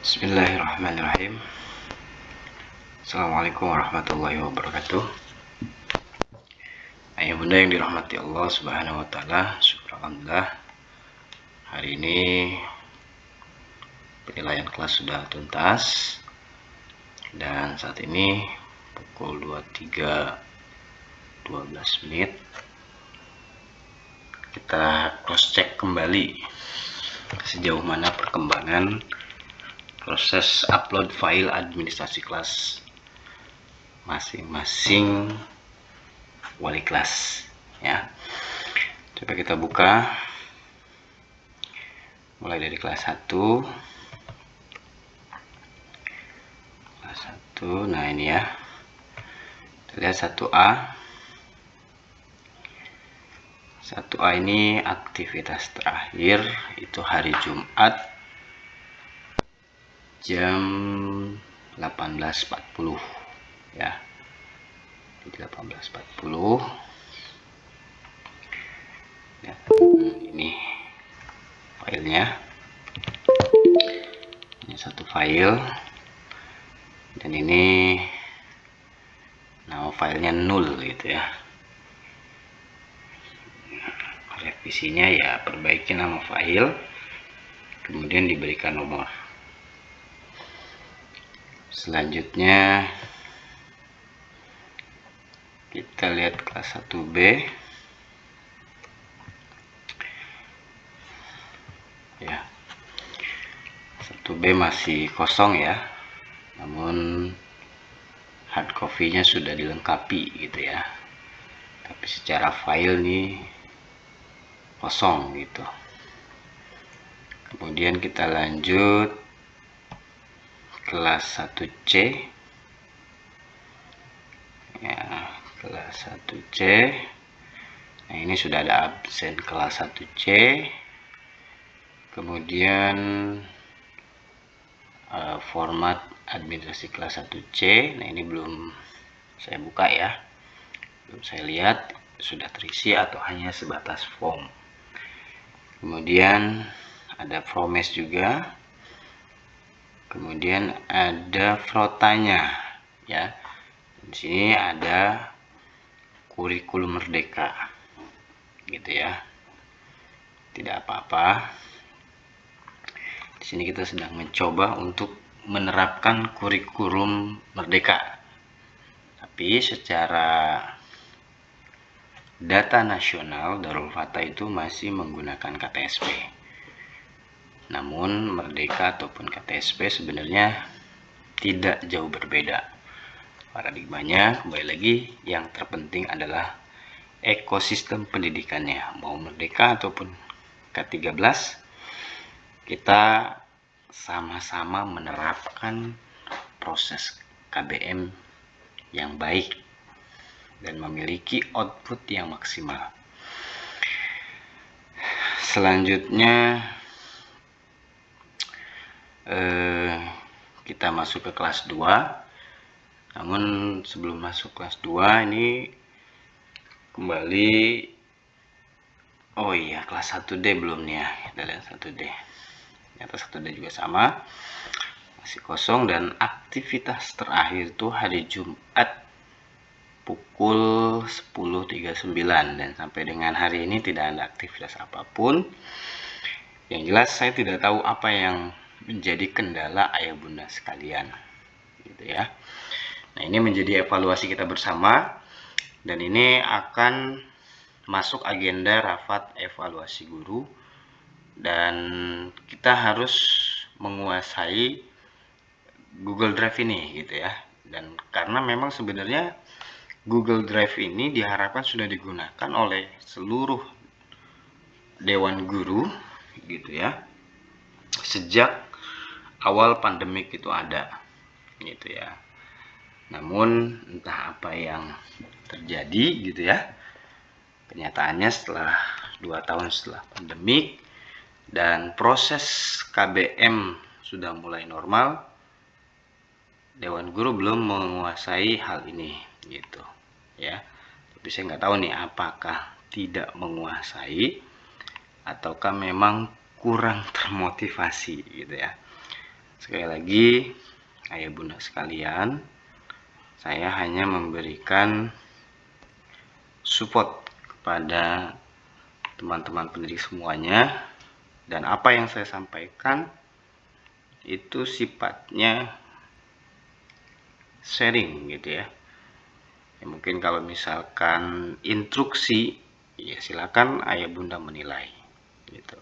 Bismillahirrahmanirrahim. Assalamualaikum warahmatullahi wabarakatuh. Ayah bunda yang dirahmati Allah Subhanahu wa taala, syukur alhamdulillah. Hari ini penilaian kelas sudah tuntas dan saat ini pukul 23.12 kita cross check kembali sejauh mana perkembangan proses upload file administrasi kelas masing-masing wali kelas ya. Coba kita buka mulai dari kelas 1. Nah ini ya, kita lihat 1A. 1A ini aktivitas terakhir itu hari Jumat jam 18.40 ya. Jadi 18.40 ya. Ini filenya, ini satu file dan ini nama filenya 0 gitu ya. Revisinya ya perbaiki nama file, kemudian diberikan nomor. Selanjutnya kita lihat kelas 1B ya. 1B masih kosong ya, namun hard copy-nya sudah dilengkapi gitu ya, tapi secara file nih kosong gitu. Kemudian kita lanjut kelas 1C ya, kelas 1C. Nah ini sudah ada absen kelas 1C, kemudian format administrasi kelas 1C. Nah ini belum saya buka ya, belum saya lihat sudah terisi atau hanya sebatas form. Kemudian ada promes juga, kemudian ada frotanya ya. Di sini ada kurikulum merdeka gitu ya. Tidak apa-apa, di sini kita sedang mencoba untuk menerapkan kurikulum merdeka, tapi secara data nasional Darul Fatah itu masih menggunakan KTSP. Namun merdeka ataupun KTSP sebenarnya tidak jauh berbeda. Paradigmanya kembali lagi, yang terpenting adalah ekosistem pendidikannya. Mau merdeka ataupun K13, kita sama-sama menerapkan proses KBM yang baik dan memiliki output yang maksimal. Selanjutnya kita masuk ke kelas 2. Namun sebelum masuk kelas 2 ini kembali, oh iya, kelas 1D belum nih ya. Kita lihat 1D. Ternyata 1D juga sama, masih kosong, dan aktivitas terakhir itu hari Jumat pukul 10.39, dan sampai dengan hari ini tidak ada aktivitas apapun. Yang jelas saya tidak tahu apa yang menjadi kendala ayah bunda sekalian gitu ya. Nah ini menjadi evaluasi kita bersama, dan ini akan masuk agenda rapat evaluasi guru, dan kita harus menguasai Google Drive ini gitu ya. Dan karena memang sebenarnya Google Drive ini diharapkan sudah digunakan oleh seluruh dewan guru gitu ya, sejak awal pandemik itu ada gitu ya. Namun entah apa yang terjadi gitu ya, kenyataannya setelah 2 tahun setelah pandemik dan proses KBM sudah mulai normal, dewan guru belum menguasai hal ini gitu ya. Tapi saya nggak tahu nih apakah tidak menguasai ataukah memang kurang termotivasi gitu ya. Sekali lagi, ayah bunda sekalian, saya hanya memberikan support kepada teman-teman pendidik semuanya, dan apa yang saya sampaikan itu sifatnya sharing gitu ya. Ya mungkin kalau misalkan instruksi, ya silakan ayah bunda menilai gitu.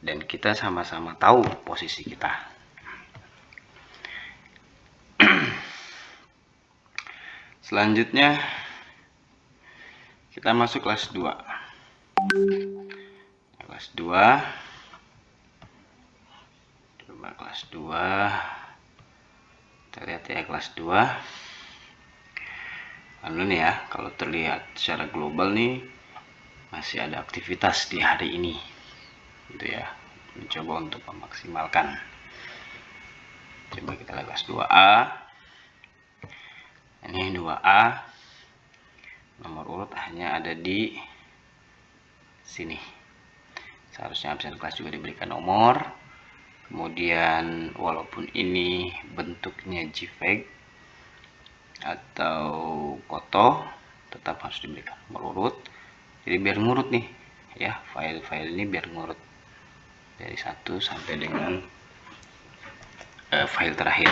Dan kita sama-sama tahu posisi kita. Selanjutnya kita masuk kelas 2. Kelas 2. Coba kelas 2. Kita lihat ya kelas 2. Lalu nih ya, kalau terlihat secara global nih masih ada aktivitas di hari ini. Gitu ya. Mencoba untuk memaksimalkan. Coba kita lihat kelas 2A. Ini 2A, nomor urut hanya ada di sini. Seharusnya absen kelas juga diberikan nomor. Kemudian walaupun ini bentuknya JPEG atau foto, tetap harus diberikan nomor urut. Jadi biar ngurut nih ya, file-file ini biar ngurut dari 1 sampai dengan file terakhir.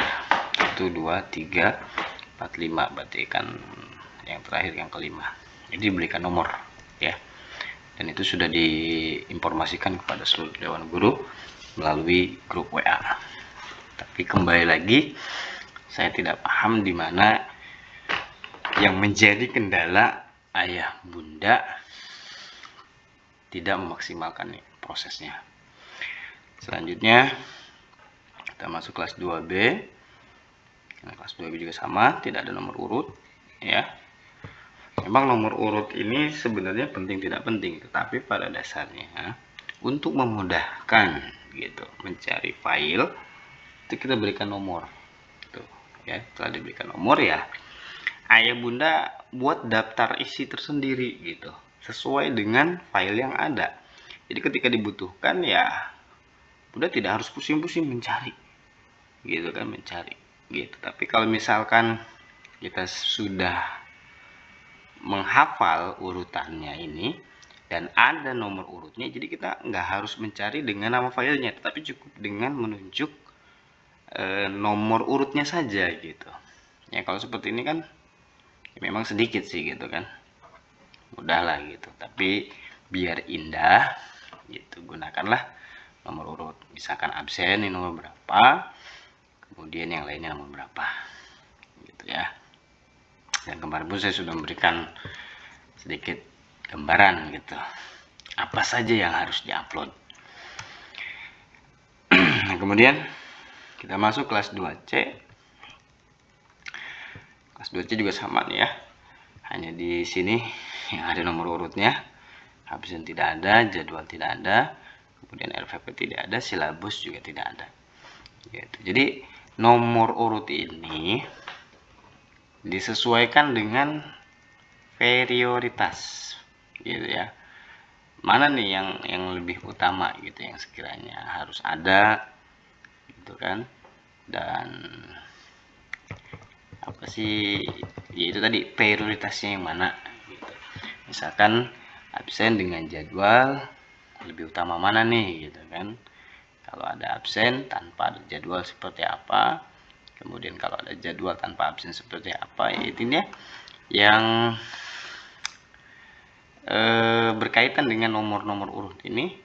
1, 2, 3, 4, 5, berarti kan yang terakhir yang kelima. Jadi diberikan nomor ya. Dan itu sudah diinformasikan kepada seluruh dewan guru melalui grup WA. Tapi kembali lagi, saya tidak paham di mana yang menjadi kendala ayah bunda tidak memaksimalkan prosesnya. Selanjutnya kita masuk kelas 2B. Nah, kelas 2B juga sama, tidak ada nomor urut ya. Memang nomor urut ini sebenarnya penting tidak penting, tetapi pada dasarnya untuk memudahkan gitu mencari file itu kita berikan nomor. Tuh ya, setelah diberikan nomor ya, ayah bunda buat daftar isi tersendiri gitu, sesuai dengan file yang ada. Jadi ketika dibutuhkan ya bunda tidak harus pusing-pusing mencari gitu kan, mencari gitu. Tapi kalau misalkan kita sudah menghafal urutannya ini dan ada nomor urutnya, jadi kita nggak harus mencari dengan nama filenya, tetapi cukup dengan menunjuk nomor urutnya saja gitu ya. Kalau seperti ini kan ya memang sedikit sih gitu kan, mudah lah gitu. Tapi biar indah gitu, gunakanlah nomor urut. Misalkan absen ini nomor berapa, kemudian yang lainnya nomor berapa gitu ya. Dan kemarin pun saya sudah memberikan sedikit gambaran gitu, apa saja yang harus diupload. Nah, kemudian kita masuk kelas 2C. Kelas 2C juga sama nih ya, hanya di sini yang ada nomor urutnya, absen tidak ada, jadwal tidak ada, kemudian RVP tidak ada, silabus juga tidak ada gitu. Jadi nomor urut ini disesuaikan dengan prioritas gitu ya. Mana nih yang lebih utama gitu, yang sekiranya harus ada gitu kan. Dan apa sih ya, itu tadi prioritasnya yang mana gitu. Misalkan absen dengan jadwal lebih utama mana nih gitu kan. Kalau ada absen tanpa ada jadwal seperti apa, kemudian kalau ada jadwal tanpa absen seperti apa, ya intinya yang berkaitan dengan nomor-nomor urut ini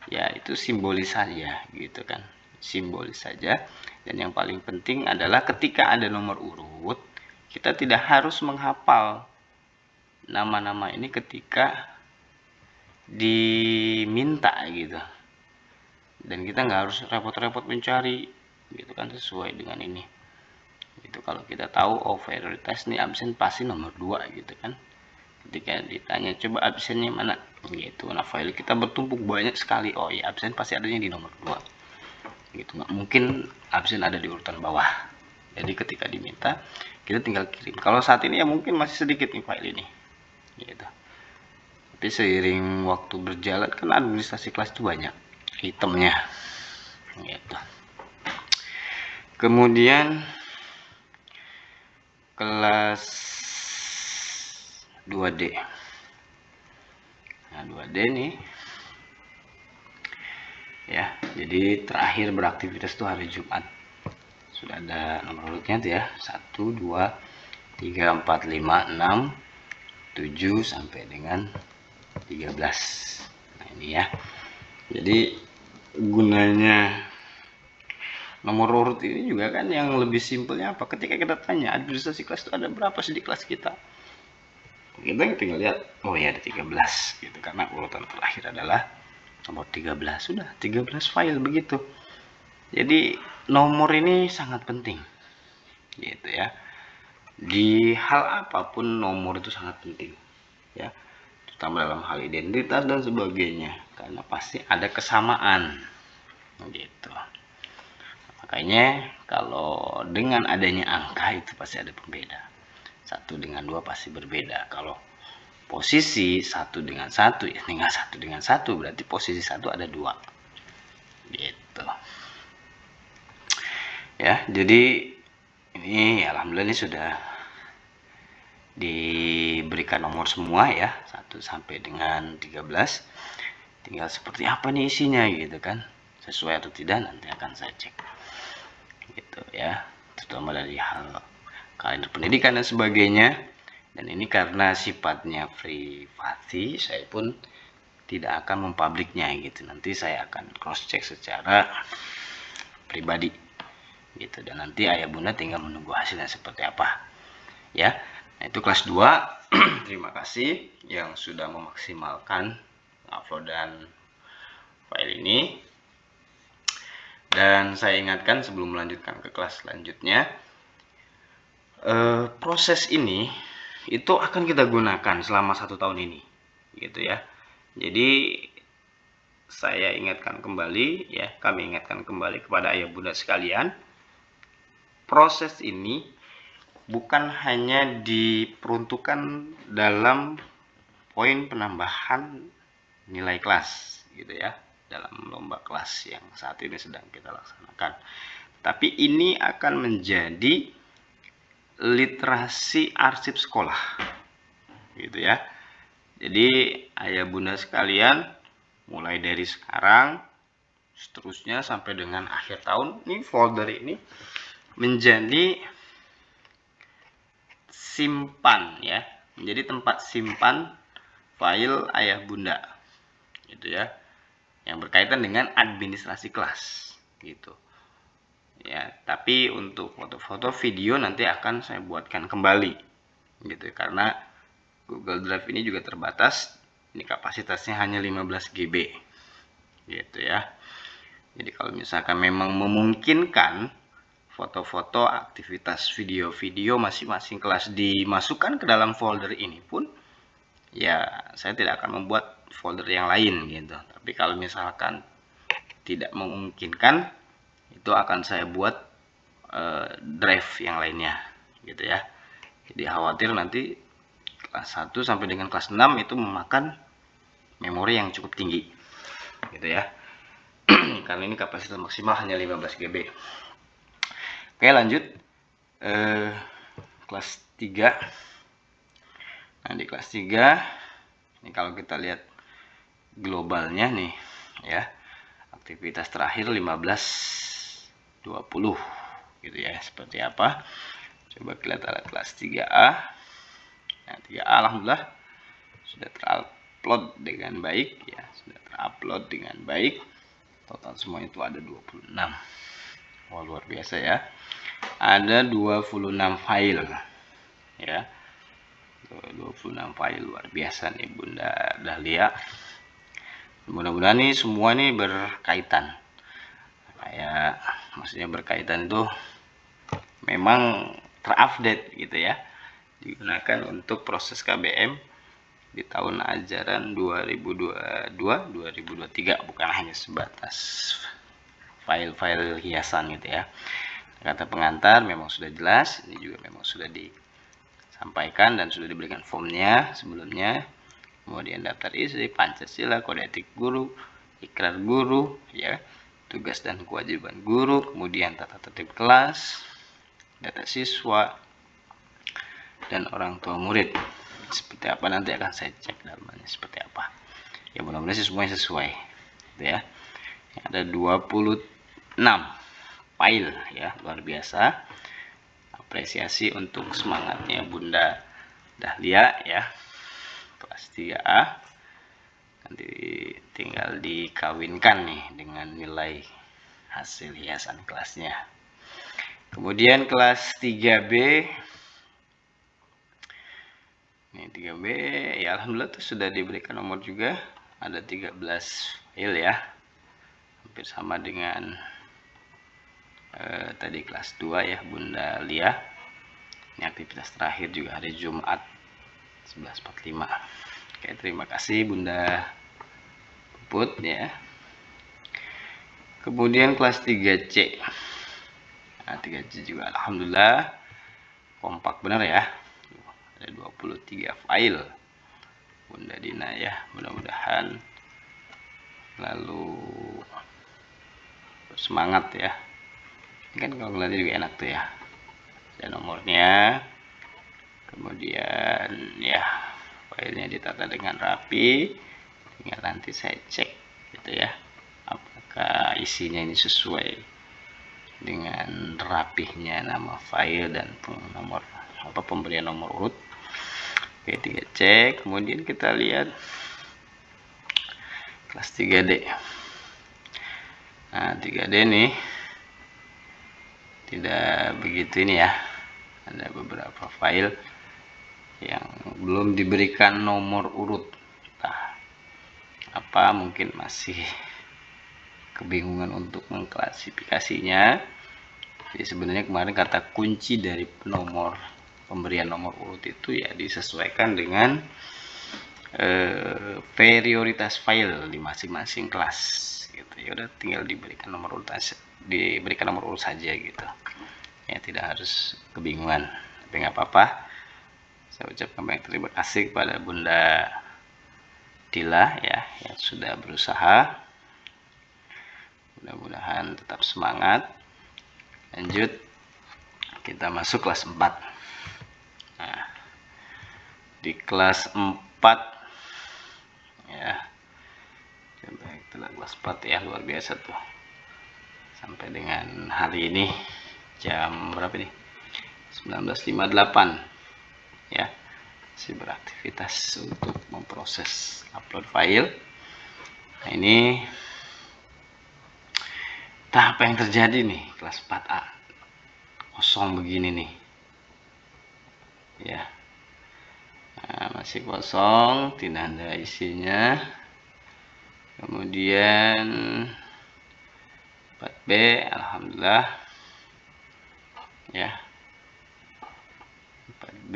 ya itu simbolis saja gitu kan, simbolis saja. Dan yang paling penting adalah ketika ada nomor urut, kita tidak harus menghafal nama-nama ini ketika diminta gitu, dan kita nggak harus repot-repot mencari gitu kan sesuai dengan ini gitu. Kalau kita tahu oh prioritas nih absen pasti nomor 2 gitu kan, ketika ditanya coba absennya mana gitu, nah file kita bertumpuk banyak sekali, oh ya absen pasti adanya di nomor 2 gitu, nggak mungkin absen ada di urutan bawah. Jadi ketika diminta kita tinggal kirim. Kalau saat ini ya mungkin masih sedikit nih file ini gitu, tapi seiring waktu berjalan kan administrasi kelas itu banyak itemnya gitu. Kemudian kelas 2D. Nah, 2D nih ya. Jadi terakhir beraktivitas itu hari Jumat. Sudah ada nomor urutnya tuh ya. 1 2 3 4 5 6 7 sampai dengan 13. Nah, ini ya. Jadi gunanya nomor urut ini juga kan yang lebih simpelnya apa? Ketika kita tanya administrasi kelas itu ada berapa sih di kelas kita? Kita tinggal lihat, oh ya ada 13 gitu, karena urutan terakhir adalah nomor 13. Sudah 13 file begitu. Jadi nomor ini sangat penting. Gitu ya. Di hal apapun nomor itu sangat penting. Ya. Terutama dalam hal identitas dan sebagainya, karena pasti ada kesamaan. Gitu. Makanya kalau dengan adanya angka itu pasti ada pembeda. 1 dengan 2 pasti berbeda. Kalau posisi 1 dengan 1 ya tinggal 1 dengan 1, berarti posisi 1 ada 2. Gitu. Ya, jadi ini alhamdulillah ini sudah diberikan nomor semua ya, 1 sampai dengan 13. Tinggal seperti apa nih isinya gitu kan. Sesuai atau tidak nanti akan saya cek. Gitu ya, terutama dari hal kalender pendidikan dan sebagainya. Dan ini karena sifatnya privasi, saya pun tidak akan mempubliknya gitu. Nanti saya akan cross check secara pribadi gitu, dan nanti ayah bunda tinggal menunggu hasilnya seperti apa ya. Nah, itu kelas 2. Terima kasih yang sudah memaksimalkan uploadan file ini. Dan saya ingatkan sebelum melanjutkan ke kelas selanjutnya, proses ini itu akan kita gunakan selama 1 tahun ini, gitu ya. Jadi saya ingatkan kembali ya, kami ingatkan kembali kepada ayah bunda sekalian, proses ini bukan hanya diperuntukkan dalam poin penambahan nilai kelas, gitu ya, dalam lomba kelas yang saat ini sedang kita laksanakan. Tapi ini akan menjadi literasi arsip sekolah, gitu ya. Jadi ayah bunda sekalian, mulai dari sekarang seterusnya sampai dengan akhir tahun, ini folder ini menjadi simpan ya, menjadi tempat simpan file ayah bunda, gitu ya, yang berkaitan dengan administrasi kelas gitu ya. Tapi untuk foto-foto video nanti akan saya buatkan kembali gitu, karena Google Drive ini juga terbatas, ini kapasitasnya hanya 15 GB gitu ya. Jadi kalau misalkan memang memungkinkan foto-foto aktivitas video-video masing-masing kelas dimasukkan ke dalam folder ini pun, ya saya tidak akan membuat folder yang lain gitu. Tapi kalau misalkan tidak memungkinkan, itu akan saya buat drive yang lainnya gitu ya. Jadi khawatir nanti kelas 1 sampai dengan kelas 6 itu memakan memori yang cukup tinggi gitu ya. Karena ini kapasitas maksimal hanya 15 GB. Oke, lanjut kelas 3. Nah, di kelas 3 ini kalau kita lihat globalnya nih ya, aktivitas terakhir 15-20 gitu ya, seperti apa. Coba kita lihat kelas 3A. Nah, 3A alhamdulillah sudah terupload dengan baik ya, sudah terupload dengan baik. Total semua itu ada 26. Wah, luar biasa ya. Ada 26 file ya. 26 file, luar biasa nih Bunda Dahlia. Mudah-mudahan nih semua nih berkaitan. Kayak maksudnya berkaitan itu memang terupdate gitu ya. Digunakan untuk proses KBM di tahun ajaran 2022-2023, bukan hanya sebatas file-file hiasan gitu ya. Kata pengantar memang sudah jelas, ini juga memang sudah disampaikan dan sudah diberikan formnya sebelumnya. Kemudian daftar isi, Pancasila, kode etik guru, ikrar guru ya. tugas dan kewajiban guru, kemudian tata tertib kelas, data siswa, dan orang tua murid. Seperti apa nanti akan saya cek dalamnya seperti apa. Ya mudah-mudahan sih semuanya sesuai. Gitu ya. Ada 26 file ya, luar biasa. Apresiasi untuk semangatnya Bunda Dahlia ya. Kelas 3A. Nanti tinggal dikawinkan nih dengan nilai hasil hiasan kelasnya. Kemudian kelas 3B. Ini 3B ya, alhamdulillah tuh sudah diberikan nomor juga. Ada 13 file ya. Hampir sama dengan tadi kelas 2 ya Bunda Lia. Ini aktivitas terakhir juga hari Jumat 11.45. Oke, terima kasih Bunda Puput ya. Kemudian kelas 3C. Nah, 3C juga alhamdulillah kompak benar ya. Ada 23 file Bunda Dina ya. Mudah-mudahan lalu bersemangat ya. Ini kan kalau ngeliatnya juga enak tuh ya. Ada nomornya. Kemudian ya filenya ditata dengan rapi. Tinggal nanti saya cek gitu ya. Apakah isinya ini sesuai dengan rapihnya nama file dan nomor pemberian nomor urut. Oke, 3C. Kemudian kita lihat kelas 3D. Nah, 3D nih tidak begitu ini ya. Ada beberapa file yang belum diberikan nomor urut. Nah, apa mungkin masih kebingungan untuk mengklasifikasinya. Jadi sebenarnya kemarin kata kunci dari pemberian nomor urut itu ya disesuaikan dengan prioritas file di masing-masing kelas gitu. Ya udah tinggal diberikan nomor urut saja gitu. Ya tidak harus kebingungan. Tapi nggak apa-apa. Saya ucapkan banyak terima kasih kepada Bunda Dila ya yang sudah berusaha. Mudah-mudahan tetap semangat. Lanjut, kita masuk kelas 4. Nah, di kelas 4 ya, coba kita lihat kelas 4 ya, luar biasa tuh. Sampai dengan hari ini jam berapa nih? 19.58 ya, masih beraktivitas untuk memproses upload file. Nah, ini apa yang terjadi nih kelas 4A kosong begini nih ya. Nah, masih kosong, tidak ada isinya. Kemudian 4B alhamdulillah ya. 4B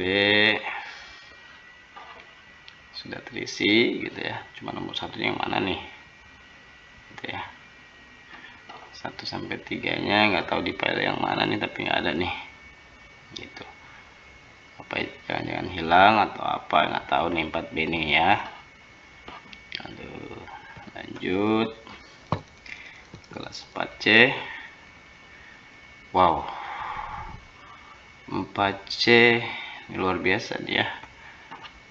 sudah terisi gitu ya. Cuma nomor satunya yang mana nih gitu ya. 1 sampai 3-nya nggak tahu di file yang mana nih, tapi nggak ada nih gitu. Apa itu jangan hilang atau apa, nggak tahu nih 4B nih ya. Aduh, lanjut kelas 4C. Wow, 4C ini luar biasa dia.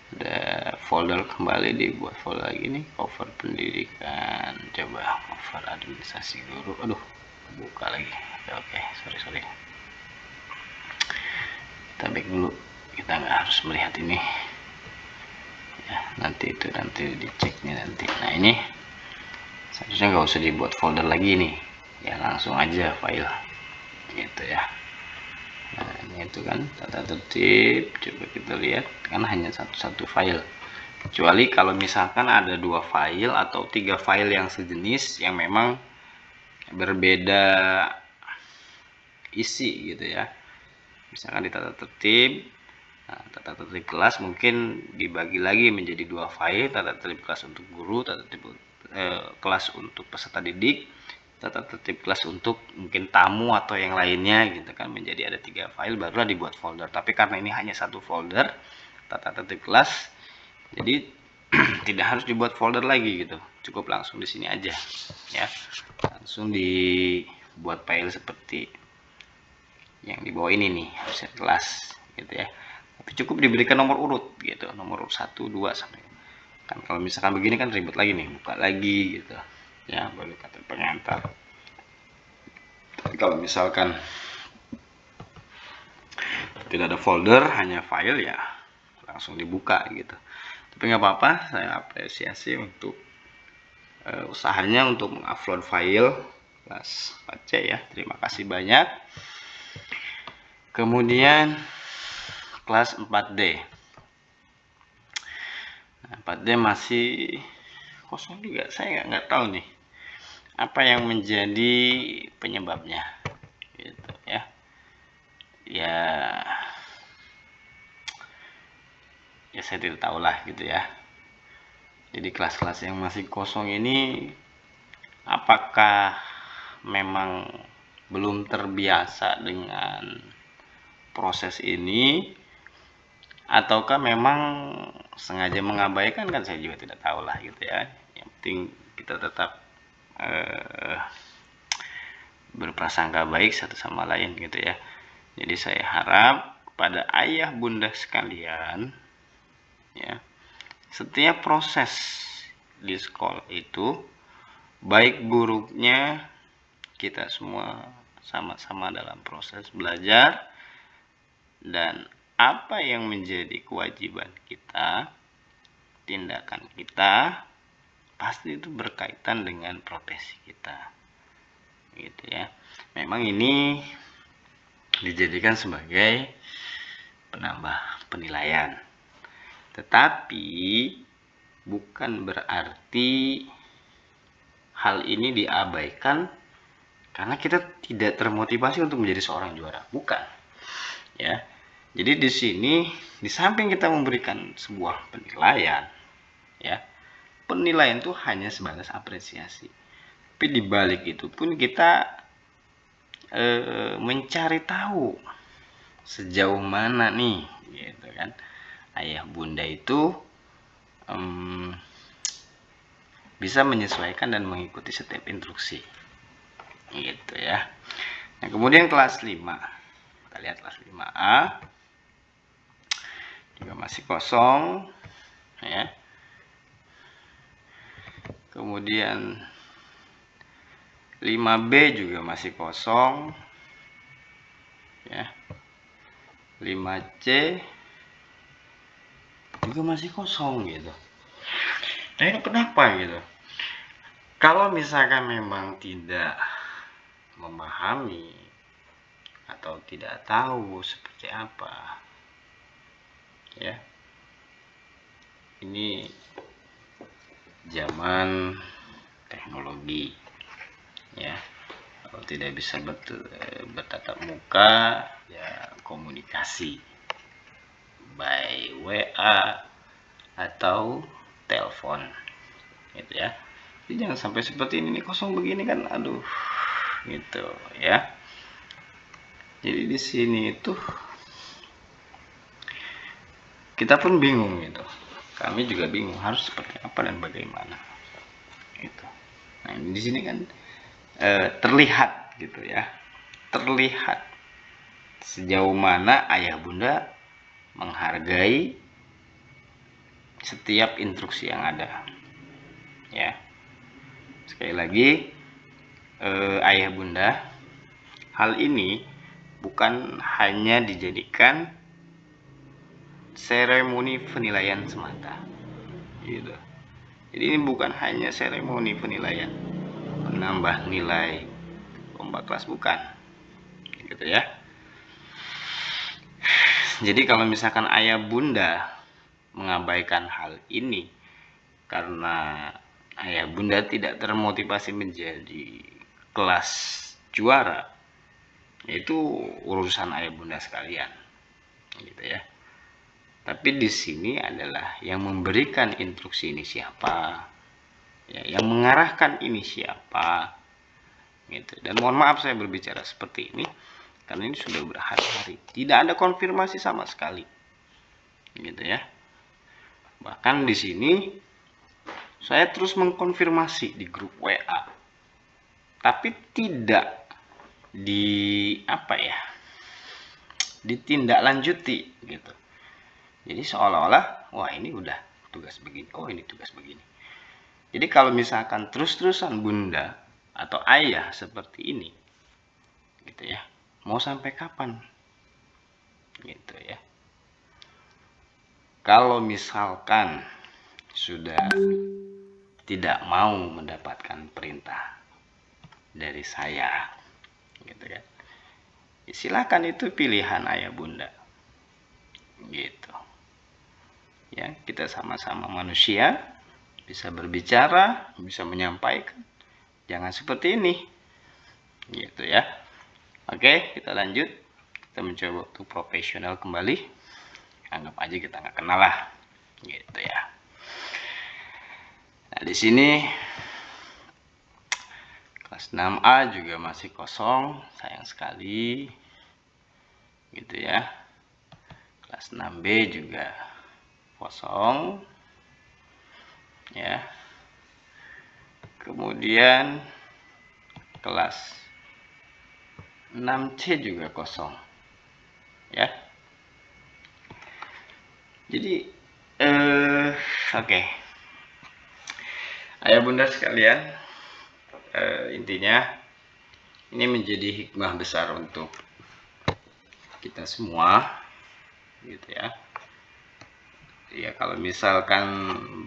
Ada folder kembali, dibuat folder lagi nih, cover pendidikan, coba cover administrasi guru. Aduh, buka lagi. Oke, sorry kita back dulu, kita nggak harus melihat ini ya, nanti diceknya nanti. Nah, ini seharusnya nggak usah dibuat folder lagi nih ya, langsung aja file gitu ya. Nah, ini itu kan tata tertib, coba kita lihat kan hanya satu file, kecuali kalau misalkan ada 2 file atau 3 file yang sejenis yang memang berbeda isi gitu ya. Misalkan di tata tertib, nah, tata tertib kelas mungkin dibagi lagi menjadi 2 file, tata tertib kelas untuk guru, tata tertib kelas untuk peserta didik, tata tertib kelas untuk mungkin tamu atau yang lainnya gitu kan, menjadi ada 3 file barulah dibuat folder. Tapi karena ini hanya satu folder tata tertib kelas, jadi tidak harus dibuat folder lagi gitu, cukup langsung di sini aja ya, langsung dibuat file seperti yang di bawah ini nih, website kelas gitu ya. Tapi cukup diberikan nomor urut gitu, nomor urut 1, 2 sampai, kan kalau misalkan begini kan ribet lagi nih, buka lagi gitu ya, baru kata pengantar. Tapi kalau misalkan tidak ada folder, hanya file, ya langsung dibuka gitu. Tapi nggak apa-apa, saya apresiasi untuk usahanya untuk mengupload file kelas 4C ya. Terima kasih banyak. Kemudian kelas 4D. Nah, 4D masih kosong juga, saya nggak tahu nih apa yang menjadi penyebabnya gitu ya. Ya saya tidak tahu lah gitu ya. Jadi kelas-kelas yang masih kosong ini apakah memang belum terbiasa dengan proses ini, ataukah memang sengaja mengabaikan, kan saya juga tidak tahu lah gitu ya. Yang penting kita tetap berprasangka baik satu sama lain gitu ya. Jadi saya harap pada ayah bunda sekalian ya, setiap proses di sekolah itu baik buruknya kita semua sama-sama dalam proses belajar, dan apa yang menjadi kewajiban kita, tindakan kita pasti itu berkaitan dengan profesi kita gitu ya. Memang ini dijadikan sebagai penambah penilaian, tetapi bukan berarti hal ini diabaikan karena kita tidak termotivasi untuk menjadi seorang juara, bukan ya. Jadi di sini di samping kita memberikan sebuah penilaian ya, penilaian itu hanya sebatas apresiasi, tapi di balik itu pun kita mencari tahu sejauh mana nih gitu kan ayah bunda itu bisa menyesuaikan dan mengikuti setiap instruksi gitu ya. Nah, kemudian kelas 5, kita lihat kelas 5A juga masih kosong ya. Kemudian 5B juga masih kosong ya. 5C juga masih kosong gitu. Nah, ini kenapa gitu? Kalau misalkan memang tidak memahami atau tidak tahu seperti apa ya, ini zaman teknologi ya, kalau tidak bisa bertatap muka ya komunikasi by WA atau telepon gitu ya. Jadi jangan sampai seperti ini kosong begini kan, aduh gitu ya. Jadi di sini itu kita pun bingung gitu, kami juga bingung harus seperti apa dan bagaimana gitu. Nah, di sini kan terlihat gitu ya, terlihat sejauh mana ayah bunda menghargai setiap instruksi yang ada ya. Sekali lagi ayah bunda, hal ini bukan hanya dijadikan seremoni penilaian semata gitu. Jadi ini bukan hanya seremoni penilaian menambah nilai lomba kelas, bukan gitu ya. Jadi kalau misalkan ayah bunda mengabaikan hal ini karena ayah bunda tidak termotivasi menjadi kelas juara, itu urusan ayah bunda sekalian gitu ya. Tapi di sini adalah yang memberikan instruksi ini siapa ya, yang mengarahkan ini siapa gitu. Dan mohon maaf saya berbicara seperti ini karena ini sudah berhari-hari tidak ada konfirmasi sama sekali gitu ya. Bahkan di sini saya terus mengkonfirmasi di grup WA, tapi tidak ditindaklanjuti gitu. Jadi seolah-olah wah ini udah tugas begini, oh ini tugas begini. Jadi kalau misalkan terus-terusan bunda atau ayah seperti ini gitu ya, mau sampai kapan gitu ya. Kalau misalkan sudah tidak mau mendapatkan perintah dari saya gitu ya, silakan, itu pilihan ayah bunda gitu ya. Kita sama-sama manusia, bisa berbicara, bisa menyampaikan, jangan seperti ini gitu ya. Oke, kita lanjut. Kita mencoba untuk profesional kembali, anggap aja kita nggak kenal lah gitu ya. Nah di sini kelas 6A juga masih kosong, sayang sekali gitu ya. Kelas 6B juga kosong ya. Kemudian kelas 6C juga kosong ya. Jadi oke. Ayah bunda sekalian, intinya ini menjadi hikmah besar untuk kita semua gitu ya. Ya kalau misalkan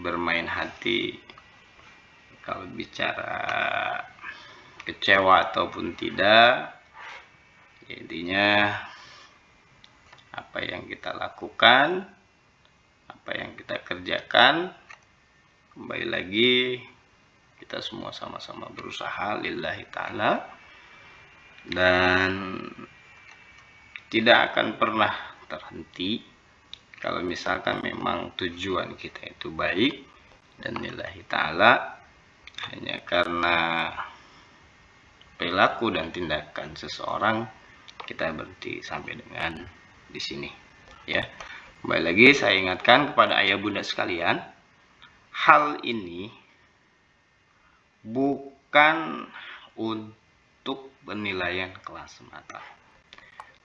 bermain hati, kalau bicara kecewa ataupun tidak, ya intinya apa yang kita lakukan, apa yang kita kerjakan, kembali lagi kita semua sama-sama berusaha lillahi ta'ala, dan tidak akan pernah terhenti kalau misalkan memang tujuan kita itu baik dan lillahi ta'ala. Hanya karena perilaku dan tindakan seseorang kita berhenti sampai dengan di sini ya. Kembali lagi saya ingatkan kepada ayah bunda sekalian, hal ini bukan untuk penilaian kelas semata,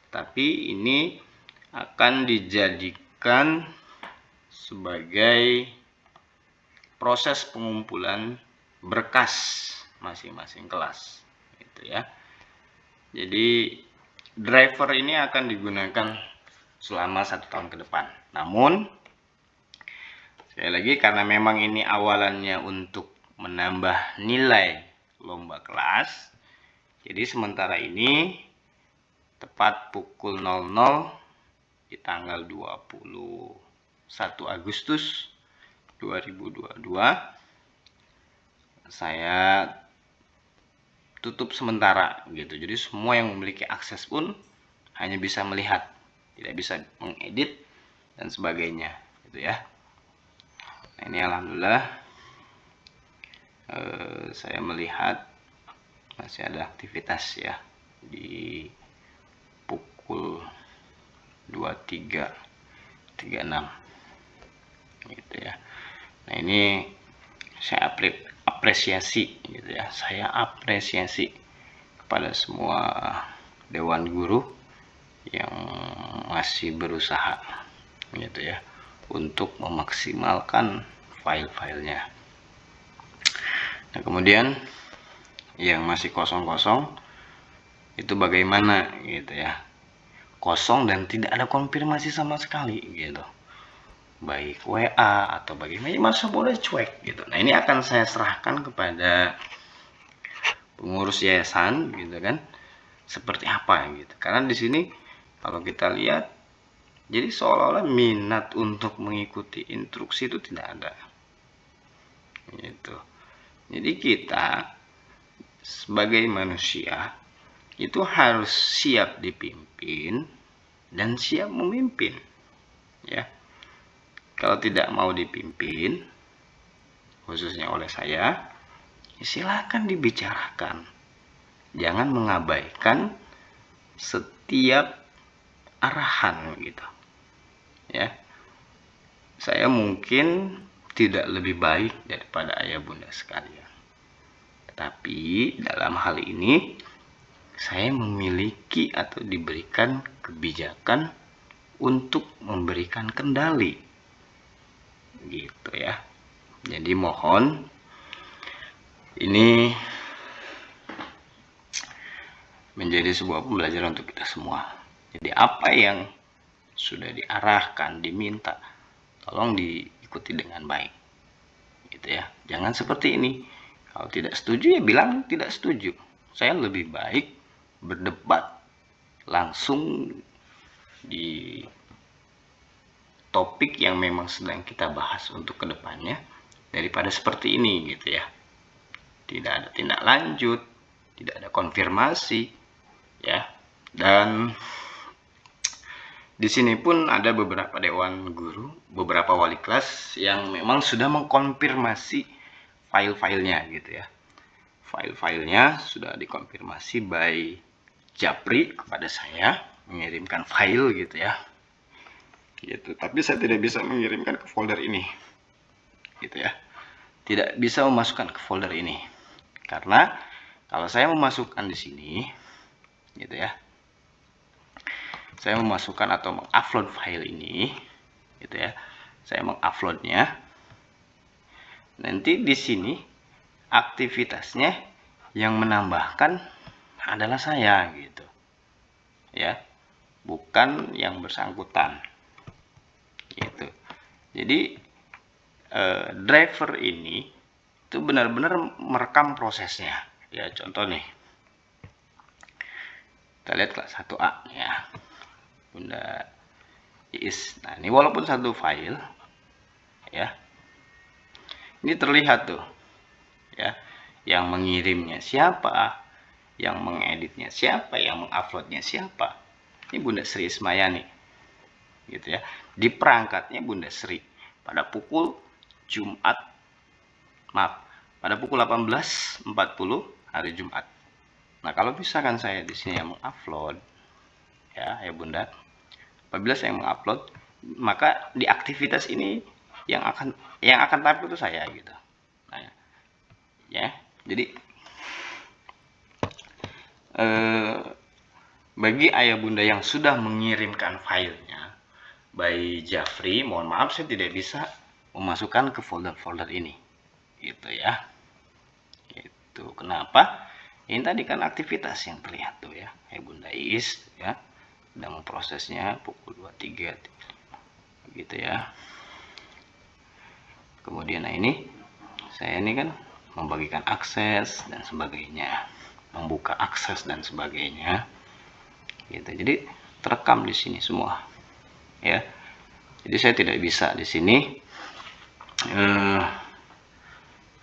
tapi ini akan dijadikan sebagai proses pengumpulan berkas masing-masing kelas gitu ya. Jadi driver ini akan digunakan selama 1 tahun ke depan. Namun sekali lagi, karena memang ini awalannya untuk menambah nilai lomba kelas, jadi sementara ini tepat pukul 00 di tanggal 21 Agustus 2022 saya tutup sementara gitu. Jadi semua yang memiliki akses pun hanya bisa melihat, tidak bisa mengedit dan sebagainya gitu ya. Nah ini alhamdulillah saya melihat masih ada aktivitas ya di pukul 23.36 gitu ya. Nah ini saya apresiasi gitu ya. Saya apresiasi kepada semua dewan guru yang masih berusaha gitu ya untuk memaksimalkan file-filenya. Nah kemudian yang masih kosong-kosong itu bagaimana gitu ya, kosong dan tidak ada konfirmasi sama sekali gitu, baik WA atau bagaimana, masa boleh cuek gitu. Nah ini akan saya serahkan kepada pengurus yayasan gitu kan, seperti apa gitu. Karena di sini kalau kita lihat, jadi seolah-olah minat untuk mengikuti instruksi itu tidak ada gitu. Jadi kita sebagai manusia itu harus siap dipimpin dan siap memimpin ya. Kalau tidak mau dipimpin, khususnya oleh saya, silakan dibicarakan. Jangan mengabaikan setiap arahan gitu. Ya. saya mungkin tidak lebih baik daripada ayah bunda sekalian. Tetapi dalam hal ini saya memiliki atau diberikan kebijakan untuk memberikan kendali. Gitu ya. Jadi mohon ini menjadi sebuah pembelajaran untuk kita semua. Jadi apa yang sudah diarahkan, diminta, tolong diikuti dengan baik, gitu ya. Jangan seperti ini. Kalau tidak setuju ya bilang tidak setuju. Saya lebih baik berdebat langsung di topik yang memang sedang kita bahas untuk kedepannya daripada seperti ini, gitu ya. Tidak ada tindak lanjut, tidak ada konfirmasi, ya. Dan di sini pun ada beberapa dewan guru, beberapa wali kelas yang memang sudah mengkonfirmasi file-filenya, gitu ya. File-filenya sudah dikonfirmasi by Japri kepada saya, mengirimkan file, gitu ya. Gitu. Tapi saya tidak bisa mengirimkan ke folder ini, gitu ya. Tidak bisa memasukkan ke folder ini, karena kalau saya memasukkan di sini, gitu ya, saya memasukkan atau mengupload file ini, gitu ya, saya menguploadnya, nanti di sini aktivitasnya yang menambahkan adalah saya, gitu ya, bukan yang bersangkutan, gitu. Jadi driver ini itu benar-benar merekam prosesnya, ya. Contoh nih, kita lihat kelas 1A ya, Bunda Iis. Nah, ini walaupun satu file ya, ini terlihat tuh ya, yang mengirimnya siapa, yang mengeditnya siapa, yang menguploadnya siapa. Ini Bunda Sri Ismayani, gitu ya. Di perangkatnya Bunda Sri pada pukul pada pukul 18.40 hari Jumat. Nah, kalau misalkan saya di sini yang mengupload, ya Bunda, apabila saya mengupload, maka di aktivitas ini yang akan tampil itu saya, gitu. Nah, ya, jadi bagi ayah bunda yang sudah mengirimkan filenya by Jafri, mohon maaf saya tidak bisa memasukkan ke folder-folder ini, gitu ya. Itu kenapa? Ini tadi kan aktivitas yang terlihat tuh ya, Bunda Iis ya, sedang memprosesnya pukul 23, gitu ya. Kemudian nah ini saya ini kan membagikan akses dan sebagainya, membuka akses dan sebagainya, gitu. Jadi terekam di sini semua ya. Jadi saya tidak bisa di sini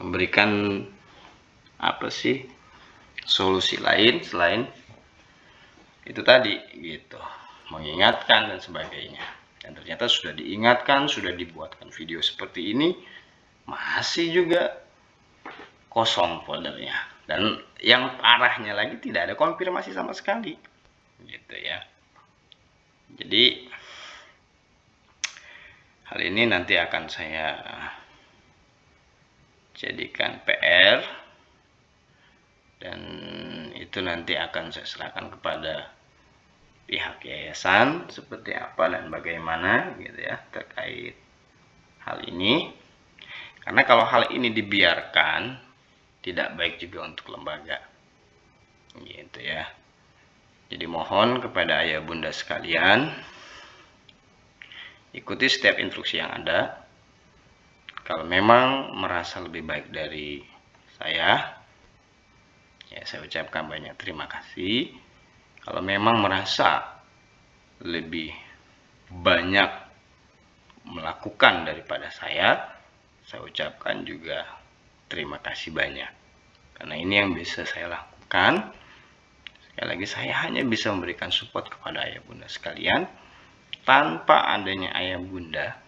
memberikan apa sih solusi lain selain itu tadi, gitu, mengingatkan dan sebagainya. Dan ternyata sudah diingatkan, sudah dibuatkan video seperti ini, masih juga kosong foldernya. Dan yang parahnya lagi tidak ada konfirmasi sama sekali, gitu ya. Jadi hal ini nanti akan saya jadikan PR, dan itu nanti akan saya serahkan kepada pihak yayasan seperti apa dan bagaimana, gitu ya, terkait hal ini. Karena kalau hal ini dibiarkan tidak baik juga untuk lembaga, gitu ya. Jadi mohon kepada ayah bunda sekalian, ikuti setiap instruksi yang ada. Kalau memang merasa lebih baik dari saya, ya saya ucapkan banyak terima kasih. Kalau memang merasa lebih banyak melakukan daripada saya ucapkan juga terima kasih banyak. Karena ini yang bisa saya lakukan. Sekali lagi, saya hanya bisa memberikan support kepada ayah bunda sekalian. Tanpa adanya ayah bunda,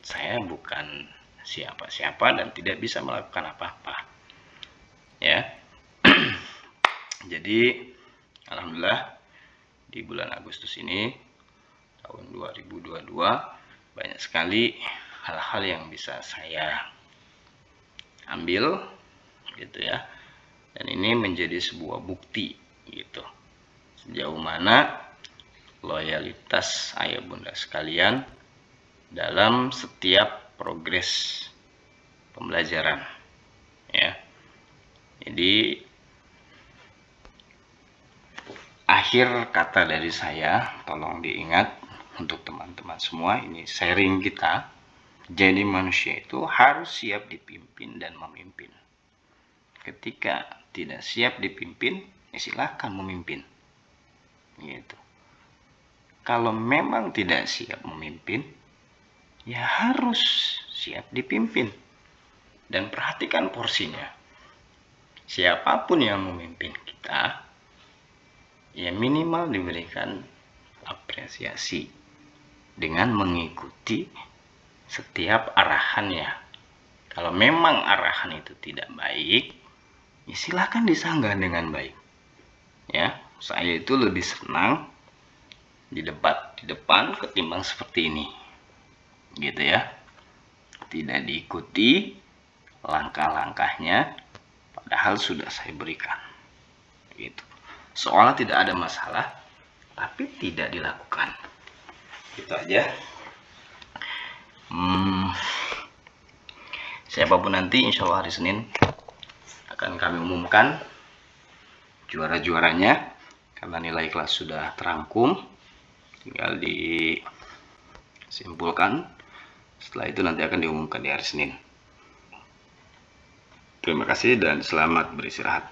saya bukan siapa-siapa dan tidak bisa melakukan apa-apa, ya. Jadi alhamdulillah di bulan Agustus ini tahun 2022 banyak sekali hal-hal yang bisa saya ambil gitu ya, dan ini menjadi sebuah bukti gitu sejauh mana loyalitas ayah bunda sekalian dalam setiap progres pembelajaran ya. Jadi akhir kata dari saya, tolong diingat untuk teman-teman semua, ini sharing kita. Jadi manusia itu harus siap dipimpin dan memimpin. Ketika tidak siap dipimpin, ya silahkan memimpin. Gitu. Kalau memang tidak siap memimpin, ya harus siap dipimpin. Dan perhatikan porsinya. Siapapun yang memimpin kita, ya minimal diberikan apresiasi dengan mengikuti setiap arahannya. Kalau memang arahan itu tidak baik, ya silahkan disanggah dengan baik. Ya, saya itu lebih senang di depan ketimbang seperti ini, gitu ya. Tidak diikuti langkah-langkahnya, padahal sudah saya berikan, gitu. Seolah tidak ada masalah, tapi tidak dilakukan. Gitu aja. Siapapun nanti, insya Allah hari Senin akan kami umumkan juara-juaranya, karena nilai kelas sudah terangkum, tinggal disimpulkan. Setelah itu nanti akan diumumkan di hari Senin. Terima kasih dan selamat beristirahat.